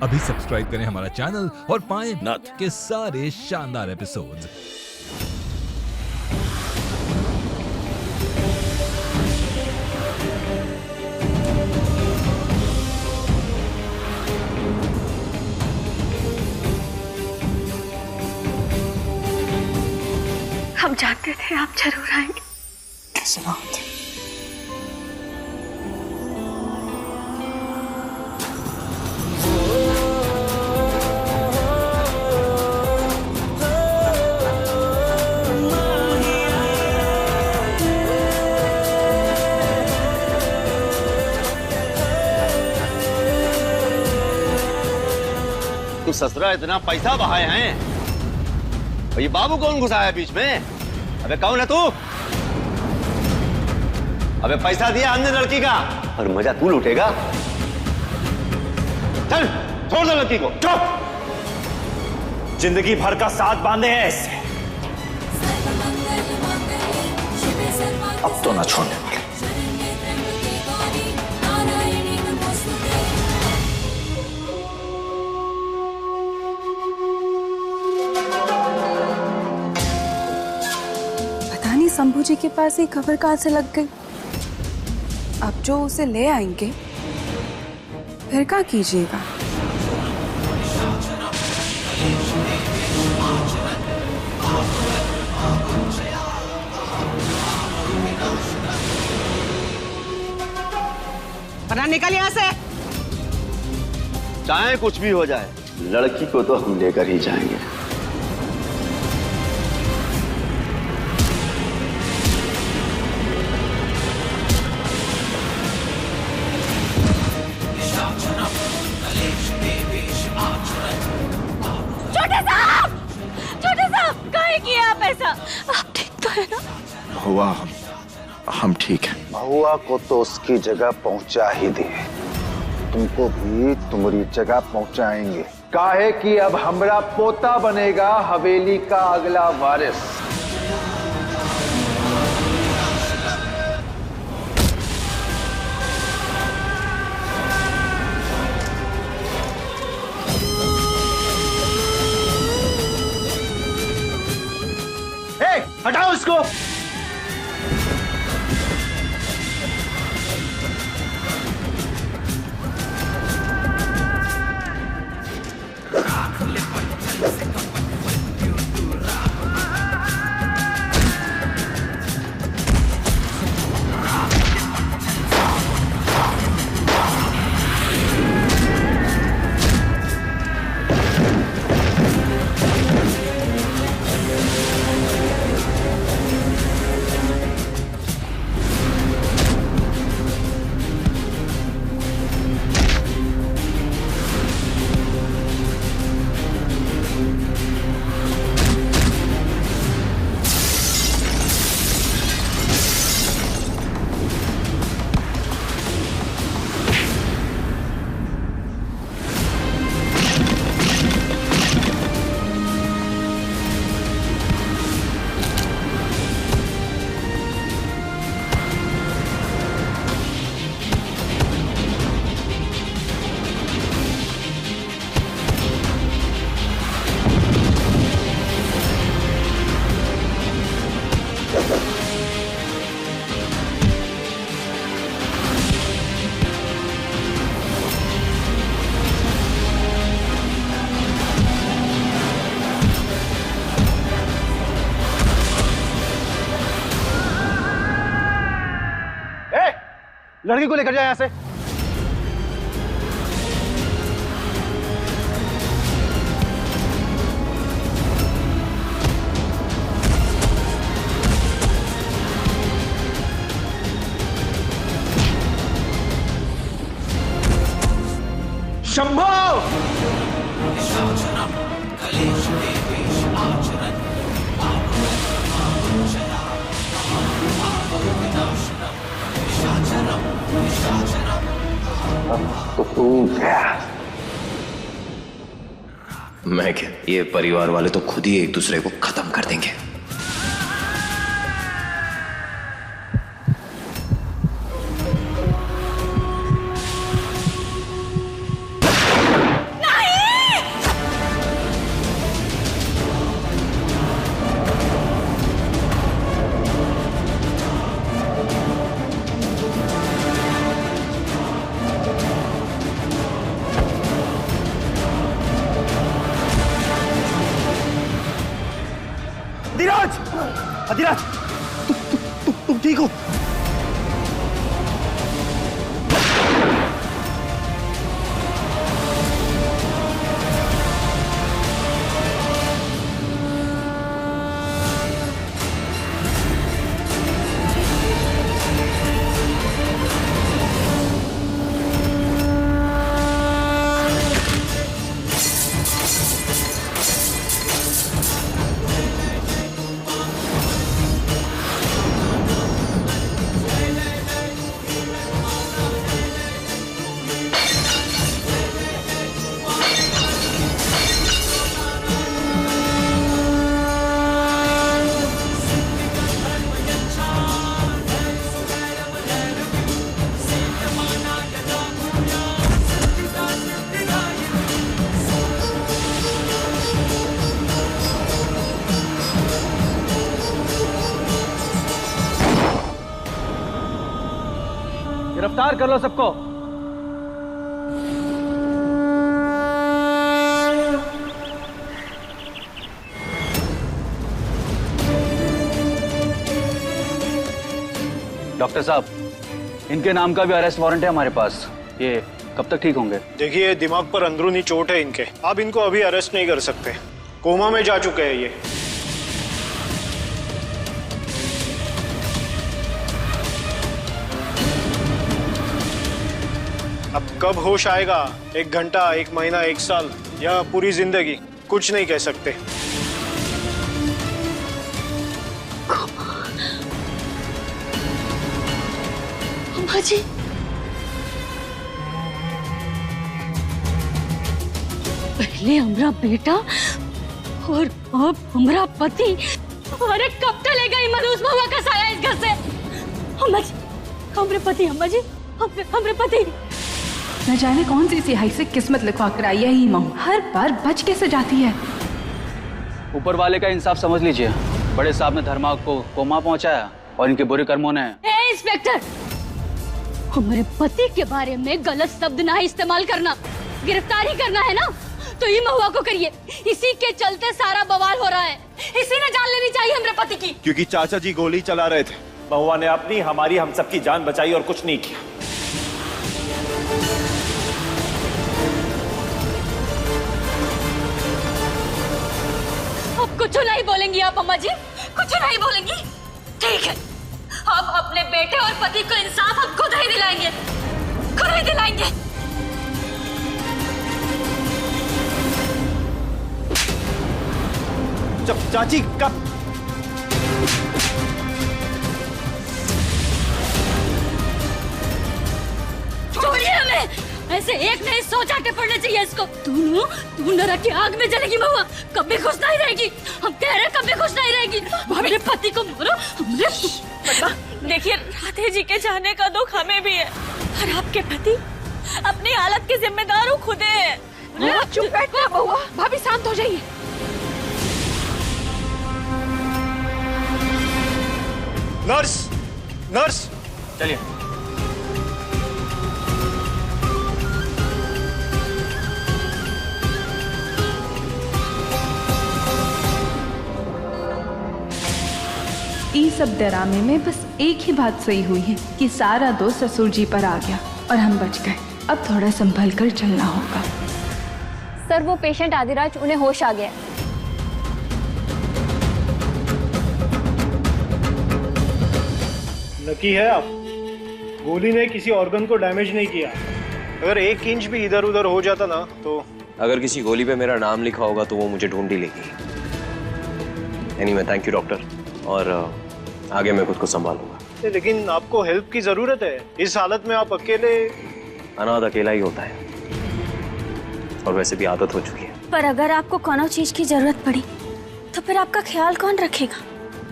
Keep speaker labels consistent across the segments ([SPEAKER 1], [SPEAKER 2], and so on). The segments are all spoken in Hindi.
[SPEAKER 1] अभी सब्सक्राइब करें हमारा चैनल और पाएं
[SPEAKER 2] नाथ
[SPEAKER 1] के सारे शानदार एपिसोड्स।
[SPEAKER 3] हम जानते थे आप जरूर आएंगे।
[SPEAKER 4] कैसे ना होते?
[SPEAKER 2] तू ससुरा इतना पैसा बहाए हैं और ये बाबू कौन घुसाया बीच में? अबे कौन है तू? अबे पैसा दिया हमने लड़की का और मजा तू लूटेगा। चल छोड़ दो लड़की को।
[SPEAKER 5] चुप! जिंदगी भर का साथ बांधे हैं इससे, अब तो ना छोड़ने वाले।
[SPEAKER 4] पता नहीं शंभू जी के पास ये खबर कहाँ से लग गई। अब जो उसे ले आएंगे फिर क्या कीजिएगा?
[SPEAKER 6] पता निकल यहाँ से।
[SPEAKER 2] चाहे कुछ भी हो जाए, लड़की को तो हम लेकर ही जाएंगे।
[SPEAKER 3] छोटे साहब काहे किया आप ऐसा? आप ठीक तो है ना?
[SPEAKER 7] हुआ हम ठीक है।
[SPEAKER 8] महुआ को तो उसकी जगह पहुंचा ही दिए, तुमको भी तुम्हारी जगह पहुंचाएंगे। काहे कि अब हमरा पोता बनेगा हवेली का अगला वारिस।
[SPEAKER 5] हटाओ इसको। लड़की को लेकर जाए यहां से। शंभू!
[SPEAKER 8] तो तू क्या?
[SPEAKER 7] मैं क्या, ये परिवार वाले तो खुद ही एक दूसरे को खत्म कर देंगे।
[SPEAKER 3] नहीं!
[SPEAKER 5] अधिराज, तुम ठीक हो?
[SPEAKER 6] गिरफ्तार कर लो सबको। डॉक्टर साहब, इनके नाम का भी अरेस्ट वारंट है हमारे पास। ये कब तक ठीक होंगे?
[SPEAKER 9] देखिए, दिमाग पर अंदरूनी चोट है इनके, आप इनको अभी अरेस्ट नहीं कर सकते। कोमा में जा चुके हैं ये। अब कब होश आएगा, 1 घंटा, 1 महीना, 1 साल या पूरी जिंदगी, कुछ नहीं कह सकते।
[SPEAKER 3] अम्मा जी, पहले हमारा बेटा और अब हमारा पति। अरे कब चलेगा ये मनोज बाबा का साया इस घर से? अम्मा जी, हमारे पति, अम्मा जी, हमारे पति।
[SPEAKER 4] न जाने कौन सी सिहाई से किस्मत लिखवा कर आई है ही महू, हर बार बच कैसे जाती है।
[SPEAKER 6] ऊपर वाले का इंसाफ समझ लीजिए। बड़े साहब ने धर्मा को कोमा पहुंचाया और इनके बुरे कर्मों ने।
[SPEAKER 3] इंस्पेक्टर, हमारे पति के बारे में गलत शब्द ना इस्तेमाल करना। गिरफ्तारी करना है ना तो ये महुआ को करिए। इसी के चलते सारा बवाल हो रहा है। इसी ने जान लेनी चाहिए हमारे पति की।
[SPEAKER 5] क्योंकि चाचा जी गोली चला रहे थे। महुआ ने अपनी, हमारी, हम सबकी जान बचाई और कुछ नहीं किया।
[SPEAKER 3] अब कुछ नहीं बोलेंगी आप अम्मा जी? कुछ नहीं बोलेंगी? ठीक है, अब अपने बेटे और पति को इंसाफ हम खुद ही दिलाएंगे, खुद ही दिलाएंगे।
[SPEAKER 5] चाची कब?
[SPEAKER 3] छोड़िए हमें, ऐसे एक नहीं सोचा के पड़ना चाहिए इसको। तू नरक की आग में जलेगी महुआ, कभी खुश नहीं रहेगी। हम कह रहे कभी खुश नहीं रहेगी। मेरे पति को मारो। देखिए, राधे जी के जाने का दुख हमें भी है और आपके पति अपनी हालत के जिम्मेदार हो खुद है।
[SPEAKER 4] चुप बैठना महुआ, भाभी शांत हो जाइए।
[SPEAKER 9] नर्स, नर्स,
[SPEAKER 6] चलिए।
[SPEAKER 4] इस सब डरामे में बस एक ही बात सही हुई है कि सारा दोष ससुर जी पर आ गया और हम बच गए। अब थोड़ा संभल कर चलना होगा।
[SPEAKER 10] सर, वो पेशेंट आदिराज, उन्हें होश आ गया।
[SPEAKER 9] नकी है आप। गोली ने किसी ऑर्गन को डैमेज नहीं किया। अगर 1 इंच भी इधर उधर हो जाता ना तो।
[SPEAKER 7] अगर किसी गोली पे मेरा नाम लिखा होगा तो वो मुझे ढूंढ ही लेगी। एनीवे, थैंक यू डॉक्टर, और आगे मैं खुद को संभालूंगा।
[SPEAKER 9] लेकिन आपको हेल्प की जरूरत है। इस हालत में आप अकेले।
[SPEAKER 7] अनाथ अकेला ही होता है और वैसे भी आदत हो चुकी है।
[SPEAKER 3] पर अगर आपको कोनो चीज की जरूरत पड़ी तो फिर आपका ख्याल कौन रखेगा?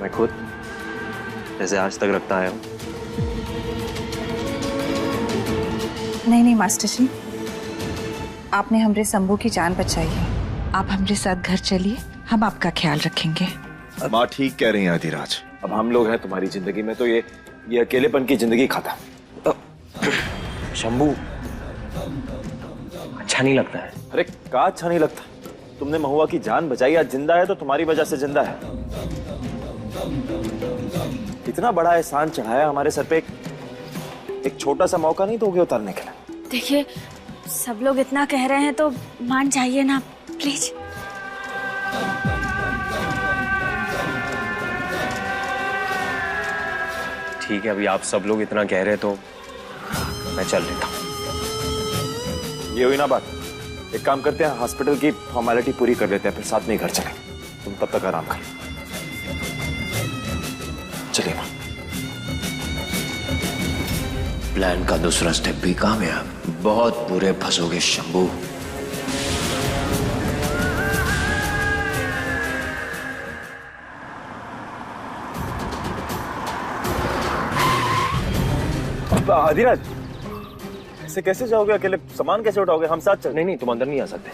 [SPEAKER 7] मैं खुद, जैसे आज तक रखता है।
[SPEAKER 4] नहीं मास्टर जी, आपने हमरे शंभू की जान बचाई है। आप हमरे साथ घर चलिए, हम आपका ख्याल रखेंगे।
[SPEAKER 5] माँ ठीक कह रही हैं आदिराज। अब हम लोग हैं तुम्हारी जिंदगी में तो ये अकेलेपन की जिंदगी खत्म।
[SPEAKER 7] शंभू, अच्छा नहीं लगता है।
[SPEAKER 5] अरे क्या अच्छा नहीं लगता? तुमने महुआ की जान बचाई, आज जिंदा है तो तुम्हारी वजह से जिंदा है। इतना बड़ा एहसान चढ़ाया हमारे सर पे, एक छोटा सा मौका नहीं दोगे उतारने के लिए?
[SPEAKER 3] देखिए, सब लोग इतना कह रहे हैं तो मान जाइए ना प्लीज।
[SPEAKER 7] ठीक है, अभी आप सब लोग इतना कह रहे हैं तो मैं चल लेता हूँ।
[SPEAKER 5] ये हुई ना बात। एक काम करते हैं, हॉस्पिटल की फॉर्मेलिटी पूरी कर लेते हैं, फिर साथ में ही घर चलें। तुम तब तक आराम कर। चलिए ना।
[SPEAKER 11] प्लान का दूसरा स्टेप भी कामयाब। बहुत बुरे फंसोगे शंभू।
[SPEAKER 5] आदिराज, ऐसे कैसे जाओगे अकेले? सामान कैसे उठाओगे? हम साथ चल।
[SPEAKER 7] नहीं, तुम अंदर नहीं आ सकते।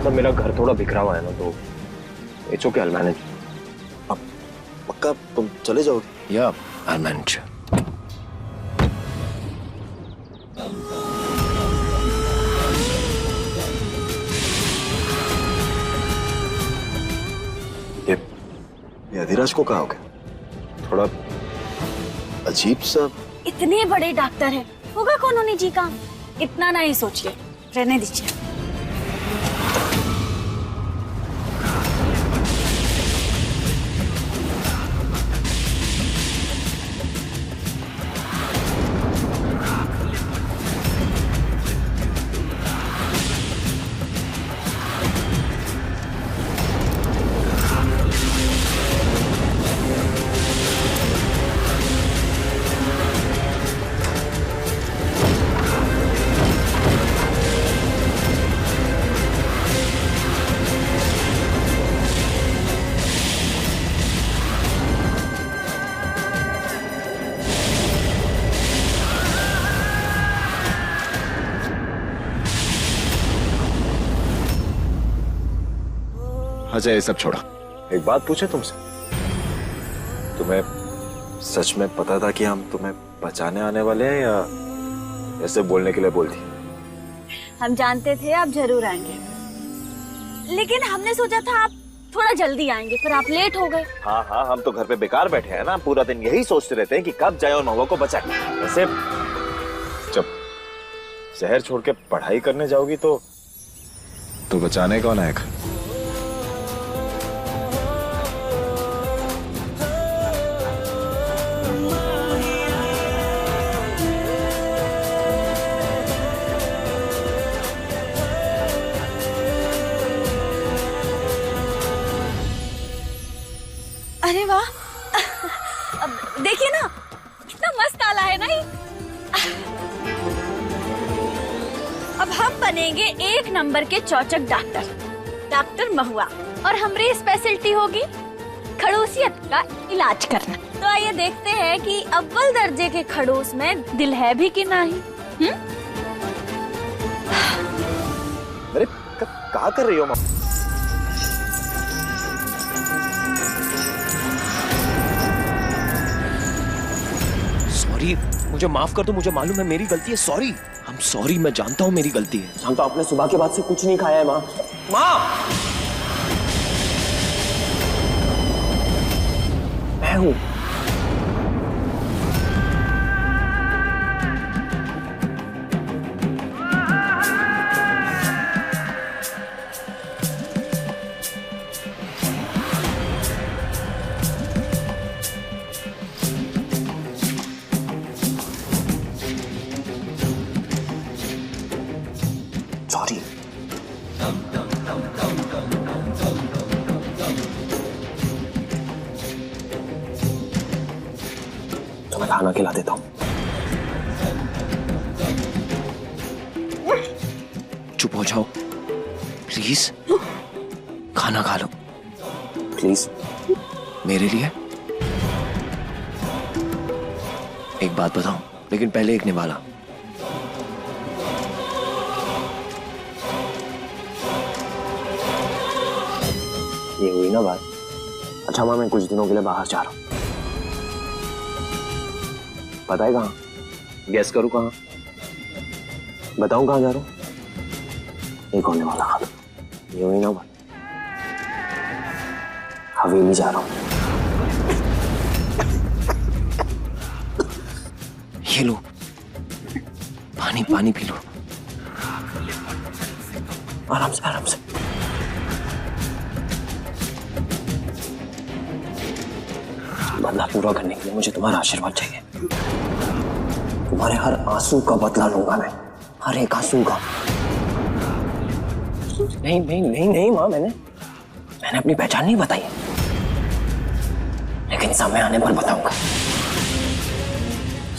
[SPEAKER 7] तब मेरा घर थोड़ा बिखरा हुआ है ना, तो it's okay, I will manage.
[SPEAKER 5] अब पक्का तुम चले जाओगे?
[SPEAKER 11] या आई विल मैनेज।
[SPEAKER 5] ये आदिराज को कहा होगा? थोड़ा अजीब सा।
[SPEAKER 3] इतने बड़े डॉक्टर हैं, होगा कौन उन्हीं जी का? इतना नहीं सोचिए, रहने दीजिए।
[SPEAKER 5] अच्छा, ये सब छोड़ो, एक बात पूछे तुमसे। तुम्हें सच में पता था कि हम तुम्हें बचाने आने वाले हैं, या ऐसे बोलने के लिए बोल दी?
[SPEAKER 3] हम जानते थे आप जरूर आएंगे, लेकिन हमने सोचा था आप थोड़ा जल्दी आएंगे, पर आप लेट हो गए।
[SPEAKER 5] हाँ, हम तो घर पे बेकार बैठे हैं ना, पूरा दिन यही सोचते रहते हैं कि कब जाए और महुआ को बचाए। वैसे जब शहर छोड़ के पढ़ाई करने जाओगी तो बचाने कौन आएगा?
[SPEAKER 3] अरे वाह, अब देखिए ना कितना मस्त ताला है ना ये। अब हम बनेंगे एक नंबर के चौचक डॉक्टर, डॉक्टर महुआ, और हमारी स्पेशलिटी होगी खड़ूसियत का इलाज करना। तो आइए देखते हैं कि अव्वल दर्जे के खड़ूस में दिल है भी कि नहीं।
[SPEAKER 5] अरे क्या कर रही हो माँ?
[SPEAKER 7] सॉरी, मुझे माफ कर दो, मुझे मालूम है मेरी गलती है। सॉरी, आई एम सॉरी, मैं जानता हूँ मेरी गलती है। जानता हूँ, आपने सुबह के बाद से कुछ नहीं खाया है माँ। माँ, मैं हूँ। सॉरी। तो मैं खाना खिला देता हूँ। चुप हो जाओ प्लीज, खाना खा लो प्लीज, मेरे लिए। एक बात बताऊं, लेकिन पहले एक निवाला। ये हुई ना बात। अच्छा माँ, मैं कुछ दिनों के लिए बाहर जा रहा हूँ। पता है कहाँ? गैस करूँ कहाँ? बताऊँ कहाँ जा रहा हूँ? एक होने वाला खा लो। ये हुई ना बात।
[SPEAKER 11] हवेली जा रहा हूं। ये लो पानी, पानी पी लो, आराम से आराम से। बदला पूरा करने के लिए मुझे तुम्हारा आशीर्वाद चाहिए। तुम्हारे हर आंसू का बदला लूंगा मैं, हर एक आंसू का। नहीं नहीं नहीं नहीं माँ, मैंने अपनी पहचान नहीं बताई, लेकिन समय आने पर बताऊंगा,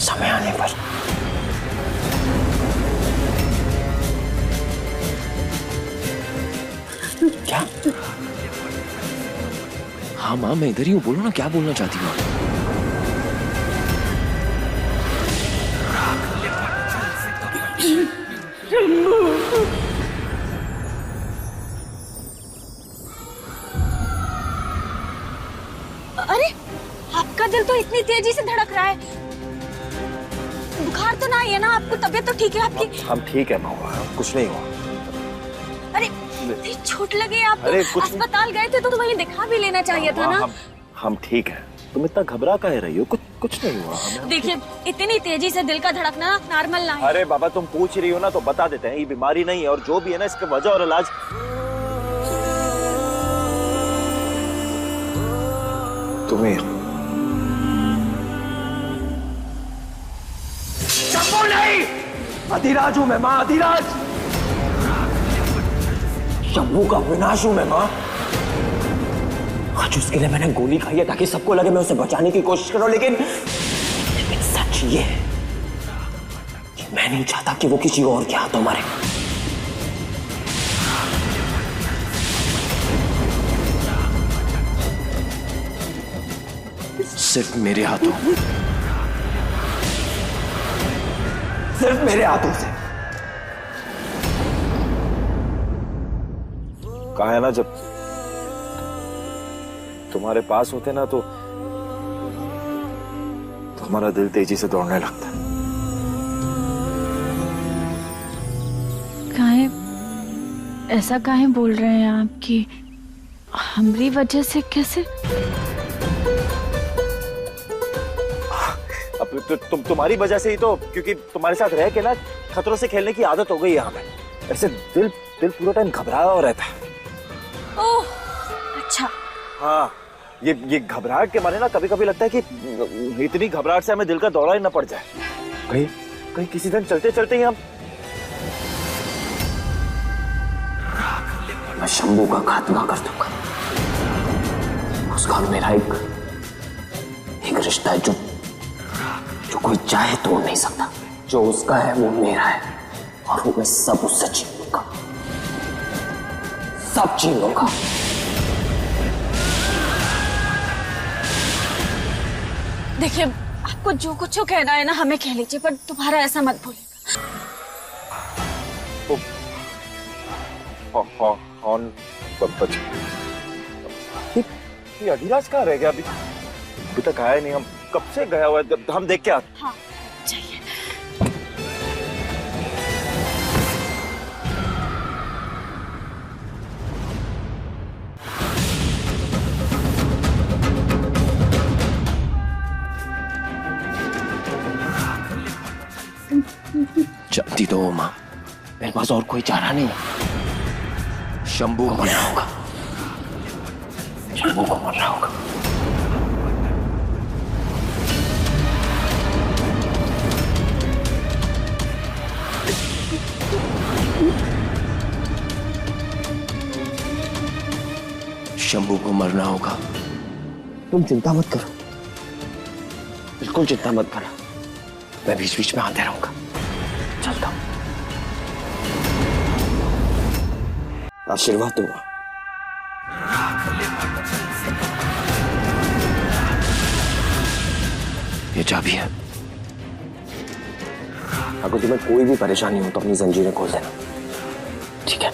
[SPEAKER 11] समय आने पर। क्या? हाँ माँ, मैं इधर ही हूँ, बोलो ना क्या बोलना चाहती हूँ।
[SPEAKER 3] अरे आपका दिल तो इतनी तेजी से धड़क रहा है, बुखार तो नहीं है ना आपको? तबीयत तो ठीक है आपकी?
[SPEAKER 5] हम ठीक है महुआ, कुछ नहीं हुआ।
[SPEAKER 3] अरे चोट लगी आपको? अस्पताल गए थे तो वहीं दिखा भी लेना चाहिए था ना।
[SPEAKER 5] हम ठीक हैं, तुम इतना घबरा काहे रही हो? कुछ नहीं हुआ हमें।
[SPEAKER 3] देखिए इतनी तेजी से दिल का धड़कना नॉर्मल ना है।
[SPEAKER 5] अरे बाबा तुम पूछ रही हो ना तो बता देते हैं, ये बीमारी नहीं है और जो भी है ना इसके वजह और इलाज। तुम्हें
[SPEAKER 11] शंभू नहीं, अधिराज हूं मैं माँ, अधिराज। शंभू का विनाश हूं मैं माँ। आज उसके लिए मैंने गोली खाई है ताकि सबको लगे मैं उसे बचाने की कोशिश कर रहा हूं, लेकिन सच ये है कि मैं नहीं चाहता कि वो किसी और के हाथों मरे। सिर्फ मेरे हाथों, सिर्फ मेरे हाथों से।
[SPEAKER 5] कहा है ना, जब तुम्हारे पास होते ना तो हमारा दिल तेजी से दौड़ने लगता है।
[SPEAKER 12] काहे ऐसा काहे बोल रहे हैं आप कि हमारी वजह से? कैसे?
[SPEAKER 5] अब तुम्हारी वजह से ही तो, क्योंकि तुम्हारे साथ रह के ना खतरों से खेलने की आदत हो गई है हमें। ऐसे दिल पूरा टाइम घबराया हुआ रहता है।
[SPEAKER 3] ओह अच्छा।
[SPEAKER 5] हाँ, ये घबराहट के मारे ना कभी कभी लगता है कि इतनी घबराहट से हमें दिल का दौरा ही न पड़ जाए। कहीं किसी दिन चलते चलते ही हम।
[SPEAKER 11] मैं शंभू का खात्मा कर दूंगा। उसका मेरा एक रिश्ता है जो कोई चाहे तोड़ नहीं सकता। जो उसका है वो मेरा है और वो मैं सब उससे छीन लूंगा, सब छीन लूंगा।
[SPEAKER 3] देखिए आपको जो कुछ कहना है ना हमें कह लीजिए, पर दोबारा ऐसा मत भूलिएगा।
[SPEAKER 5] ये अधिराज कहाँ रह गया? अभी तक आया नहीं। हम कब से गया हुआ है, हम देख के आते।
[SPEAKER 3] हाँ चाहिए।
[SPEAKER 11] जल्दी दो माँ, मेरे पास और कोई चारा नहीं है। शंभू को मरना होगा, शंभू को मरना होगा। शंभू को मरना होगा। तुम चिंता मत करो, बिल्कुल चिंता मत करो, मैं बीच बीच में आते रहूंगा। चलता हूं, आशीर्वाद दूंगा। ये चाबी है, अगर तुम्हें कोई भी परेशानी हो तो अपनी जंजीरें खोल देना, ठीक है?